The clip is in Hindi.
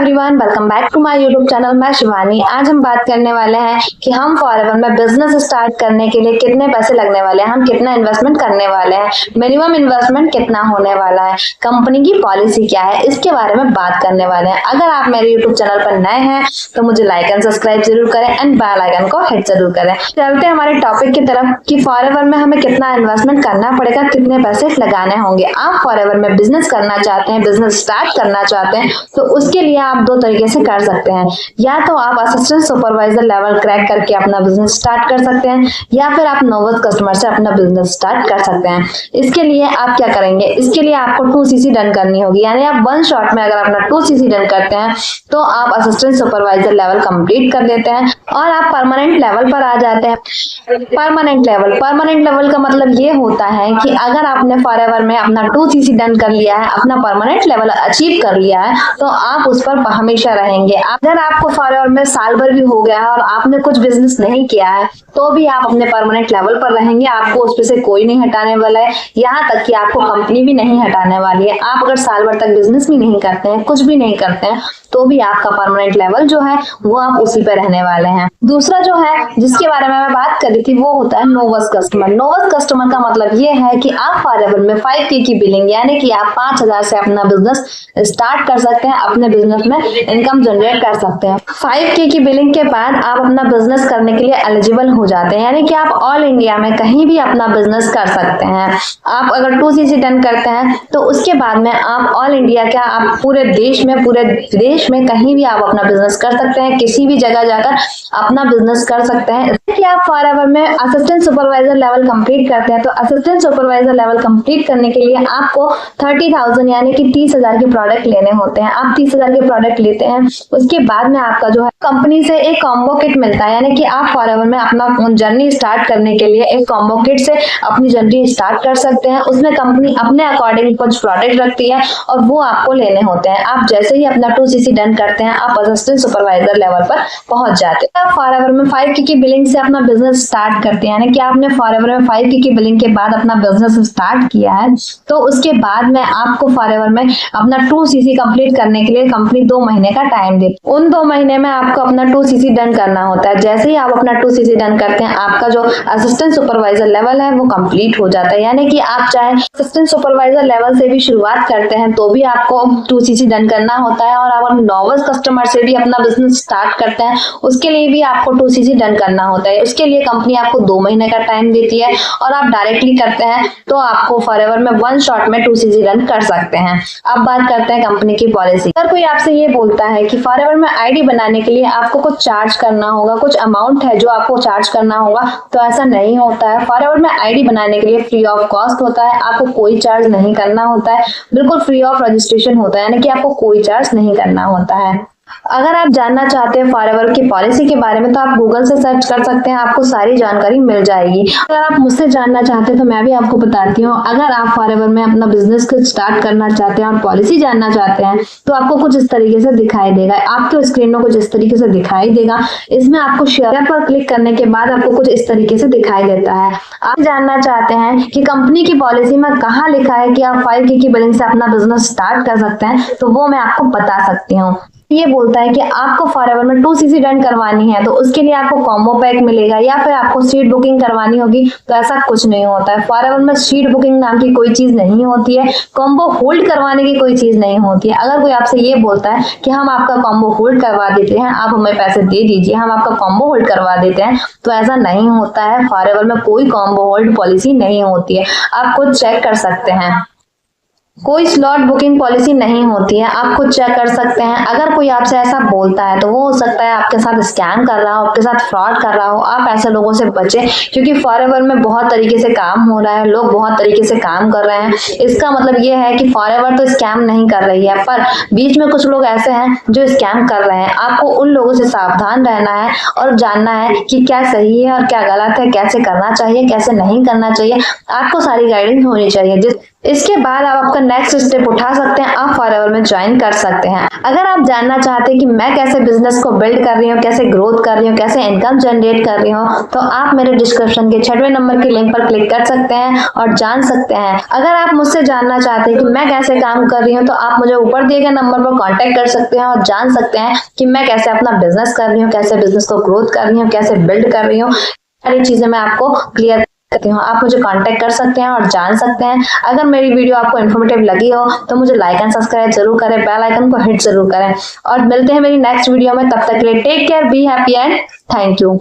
Everyone, welcome back to my YouTube channel. मैं शिवानी। आज हम बात करने वाले हैं कि हम फॉरएवर में बिजनेस स्टार्ट करने के लिए कितने पैसे लगने वाले हैं, हम कितना इन्वेस्टमेंट करने वाले हैं, मिनिमम इन्वेस्टमेंट कितना होने वाला है, कंपनी की पॉलिसी क्या है, इसके बारे में बात करने वाले हैं। अगर आप मेरे यूट्यूब चैनल पर नए हैं तो मुझे लाइक एंड सब्सक्राइब जरूर करें एंड बेल आइकन को हिट जरूर करें। चलते हैं हमारे टॉपिक की तरफ कि फॉरएवर में हमें कितना इन्वेस्टमेंट करना पड़ेगा, कितने पैसे लगाने होंगे। आप फॉरएवर में बिजनेस करना चाहते हैं, बिजनेस स्टार्ट करना चाहते हैं, तो उसके लिए आप दो तरीके से कर सकते हैं। या तो आप असिस्टेंट सुपरवाइजर लेवल क्रैक करके अपना बिजनेस स्टार्ट कर सकते हैं, या फिर आप नोवस कस्टमर से अपना बिजनेस स्टार्ट कर सकते हैं। इसके लिए आप क्या करेंगे, इसके लिए आपको 2cc डन करनी होगी। यानी आप वन शॉट में अगर अपना 2cc डन करते हैं तो आप असिस्टेंट सुपरवाइजर लेवल कंप्लीट कर देते हैं और आप परमानेंट लेवल पर आ जाते हैं। परमानेंट लेवल का मतलब ये होता है कि अगर आपने फॉरएवर में अपना 2cc डन कर लिया है, अपना परमानेंट लेवल अचीव कर लिया है, तो आप उस पर हमेशा रहेंगे। अगर आपको फॉरएवर में साल भर भी हो गया है और आपने कुछ बिजनेस नहीं किया है तो भी आप अपने परमानेंट लेवल पर रहेंगे। आपको उस पे से कोई नहीं हटाने वाला है, यहाँ तक कि आपको कंपनी भी नहीं हटाने वाली है। आप अगर साल भर तक बिजनेस भी नहीं करते हैं, कुछ भी नहीं करते हैं, तो भी आपका परमानेंट लेवल जो है वो आप उसी पे रहने वाले हैं। दूसरा जो है जिसके बारे में मैं बात कर रही थी वो होता है नोवस कस्टमर। नोवस कस्टमर का मतलब ये है कि आप फॉरएवर में 5K की बिलिंग यानी कि आप 5,000 से अपना बिजनेस स्टार्ट कर सकते हैं, अपने बिजनेस में इनकम जनरेट कर सकते हैं। 5K की बिलिंग के बाद आप अपना बिजनेस करने के लिए एलिजिबल हो जाते हैं, यानी कि आप ऑल इंडिया में कहीं भी अपना बिजनेस कर सकते हैं। आप अगर 2cc डन करते हैं तो उसके बाद में आप ऑल इंडिया क्या, आप पूरे देश में कहीं भी आप अपना बिजनेस कर सकते हैं, किसी भी जगह जाकर अपना बिजनेस कर सकते हैं। कि आप फॉरएवर में असिस्टेंट सुपरवाइजर लेवल कंप्लीट करते हैं तो असिस्टेंट सुपरवाइजर लेवल कंप्लीट करने के लिए आपको 30,000 यानी कि 30,000 के प्रोडक्ट लेने होते हैं। आप 30,000 के प्रोडक्ट लेते हैं, उसके बाद में आपका जो है कंपनी से एक कॉम्बो किट मिलता है, यानी कि आप फॉरएवर में अपना जर्नी स्टार्ट करने के लिए एक कॉम्बो किट से अपनी जर्नी स्टार्ट कर सकते हैं। उसमें कंपनी अपने अकॉर्डिंग कुछ प्रोडक्ट रखती है और वो आपको लेने होते हैं। आप जैसे ही अपना 2cc डन करते हैं आप असिस्टेंट सुपरवाइजर लेवल पर पहुंच जाते हैं। आप फॉरएवर में 5K की बिलिंग से अपना बिजनेस स्टार्ट करते हैं, यानी कि आपने फॉरएवर में 5K की बिलिंग के बाद अपना बिजनेस स्टार्ट किया है, तो उसके बाद में आपको फॉरएवर में अपना 2cc कंप्लीट करने के लिए कंपनी 2 महीने का टाइम देती है। उन 2 महीने में आपको अपना 2cc डन करना होता है। जैसे ही आप अपना 2cc डन करते हैं आपका जो असिस्टेंट सुपरवाइजर लेवल है वो कंप्लीट हो जाता है। यानी कि आप चाहे असिस्टेंट सुपरवाइजर लेवल से भी शुरुआत करते हैं तो भी आपको 2cc डन करना होता है, और अगर नोवस कस्टमर से भी अपना बिजनेस स्टार्ट करते हैं उसके लिए भी आपको 2cc डन करना होता है। उसके लिए कंपनी आपको 2 महीने का टाइम देती है और आप डायरेक्टली करते हैं तो आपको फॉरएवर में वन शॉट में 2cc डन कर सकते हैं। अब बात करते हैं कंपनी की पॉलिसी। अगर कोई आपसे ये बोलता है कि फॉरएवर में आईडी बनाने के लिए आपको कुछ चार्ज करना होगा, कुछ अमाउंट है जो आपको चार्ज करना होगा, तो ऐसा नहीं होता है। फॉरएवर में आईडी बनाने के लिए फ्री ऑफ कॉस्ट होता है, आपको कोई चार्ज नहीं करना होता है, बिल्कुल फ्री ऑफ रजिस्ट्रेशन होता है, यानी कि आपको कोई चार्ज नहीं करना होता है। अगर आप जानना चाहते हैं फॉरएवर की पॉलिसी के बारे में तो आप गूगल से सर्च कर सकते हैं, आपको सारी जानकारी मिल जाएगी। अगर आप मुझसे जानना चाहते हैं तो मैं भी आपको बताती हूँ। अगर आप फॉरएवर में अपना बिजनेस स्टार्ट करना चाहते हैं और पॉलिसी जानना चाहते हैं तो आपको कुछ इस तरीके से दिखाई देगा, आपके स्क्रीन में कुछ इस तरीके से दिखाई देगा। इसमें आपको शेयर पर क्लिक करने के बाद आपको कुछ इस तरीके से दिखाई देता है। आप जानना चाहते हैं कि कंपनी की पॉलिसी में कहाँ लिखा है कि आप 5K की बिलिंग से अपना बिजनेस स्टार्ट कर सकते हैं, तो वो मैं आपको बता सकती हूँ। ये बोलता है कि आपको फॉरएवर में 2cc डन करवानी है तो उसके लिए आपको कॉम्बो पैक मिलेगा या फिर आपको सीट बुकिंग करवानी होगी, तो ऐसा कुछ नहीं होता है। फॉरएवर में सीट बुकिंग नाम की कोई चीज नहीं होती है, कॉम्बो होल्ड करवाने की कोई चीज नहीं होती है। अगर कोई आपसे ये बोलता है कि हम आपका कॉम्बो होल्ड करवा देते हैं, आप हमें पैसे दे दीजिए, हम आपका कॉम्बो होल्ड करवा देते हैं, तो ऐसा नहीं होता है। फॉरएवर में कोई कॉम्बो होल्ड पॉलिसी नहीं होती है, आप खुद चेक कर सकते हैं। कोई स्लॉट बुकिंग पॉलिसी नहीं होती है, आप खुद चेक कर सकते हैं। अगर कोई आपसे ऐसा बोलता है तो वो हो सकता है आपके साथ स्कैम कर रहा हो, आपके साथ फ्रॉड कर रहा हो। आप ऐसे लोगों से बचें, क्योंकि फॉरएवर में बहुत तरीके से काम हो रहा है, लोग बहुत तरीके से काम कर रहे हैं। इसका मतलब ये है कि फॉरएवर तो स्कैम नहीं कर रही है, पर बीच में कुछ लोग ऐसे हैं जो स्कैम कर रहे हैं। आपको उन लोगों से सावधान रहना है और जानना है कि क्या सही है और क्या गलत है, कैसे करना चाहिए, कैसे नहीं करना चाहिए। आपको सारी गाइडेंस होनी चाहिए। इसके बाद आप आपका नेक्स्ट स्टेप उठा सकते हैं, आप फॉरएवर में ज्वाइन कर सकते हैं। अगर आप जानना चाहते हैं कि मैं कैसे बिजनेस को बिल्ड कर रही हूँ, कैसे ग्रोथ कर रही हूँ, कैसे इनकम जनरेट कर रही हूँ, तो आप मेरे डिस्क्रिप्शन के 6वें नंबर की लिंक पर क्लिक कर सकते हैं और जान सकते हैं। अगर आप मुझसे जानना चाहते हैं कि मैं कैसे काम कर रही हूँ, तो आप मुझे ऊपर दिए गए नंबर पर कॉन्टेक्ट कर सकते हैं और जान सकते हैं कि मैं कैसे अपना बिजनेस कर रही हूँ, कैसे बिजनेस को ग्रोथ कर रही हूँ, कैसे बिल्ड कर रही हूँ। सारी चीजें मैं आपको क्लियर करती हूँ। आप मुझे कांटेक्ट कर सकते हैं और जान सकते हैं। अगर मेरी वीडियो आपको इन्फॉर्मेटिव लगी हो तो मुझे लाइक एंड सब्सक्राइब जरूर करें, बेल आइकन को हिट जरूर करें और मिलते हैं मेरी नेक्स्ट वीडियो में। तब तक के लिए take care, be happy and thank you.